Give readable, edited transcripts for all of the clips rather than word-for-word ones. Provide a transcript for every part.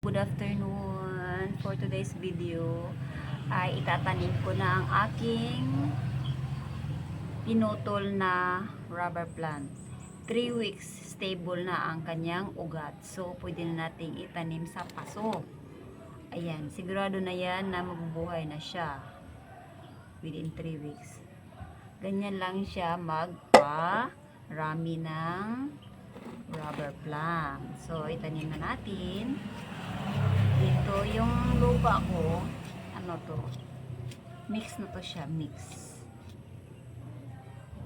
Good afternoon. For today's video ay itatanim ko na ang aking pinutol na rubber plant. 3 weeks stable na ang kanyang ugat. So pwede na nating itanim sa paso. Ayan, sigurado na yan na mabubuhay na siya within 3 weeks. Ganyan lang siya magpa-rami ng rubber plant. So itanim na natin. Dito yung lupa ko, ano to, mix na to siya, mix.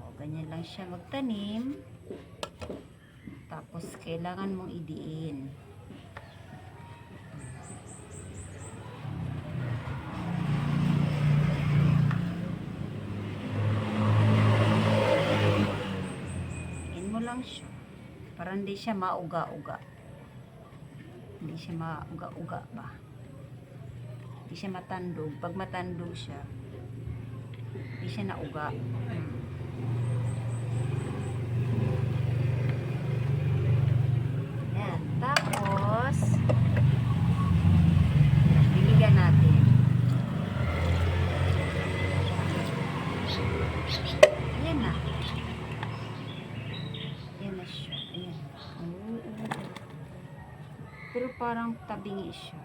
O, ganyan lang siya magtanim. Tapos kailangan mong idiin. Idiin mo lang siya para hindi siya mauga-uga. Hindi siya mauga-uga ba? Hindi siya matandog. Pag matandog siya, hindi siya nauga. Yan. Tapos, biligan natin. Ayan na. Ayan na siya. Ayan. Pero parang tabingi siya.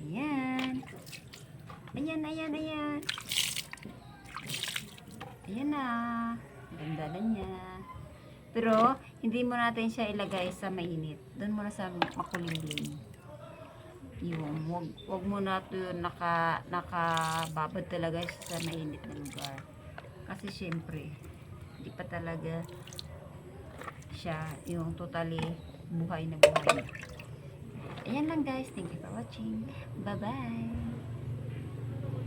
Ayan. Ayan, ayan, ayan. Ayan na. Ganda na niya. Pero, hindi mo natin siya ilagay sa mainit. Doon muna sa makulimlim. Yung, wag mo na ito nakababad talaga sa mainit na lugar. Kasi syempre, hindi pa talaga siya yung totally buhay na buhay. Ayan lang guys. Thank you for watching. Bye-bye.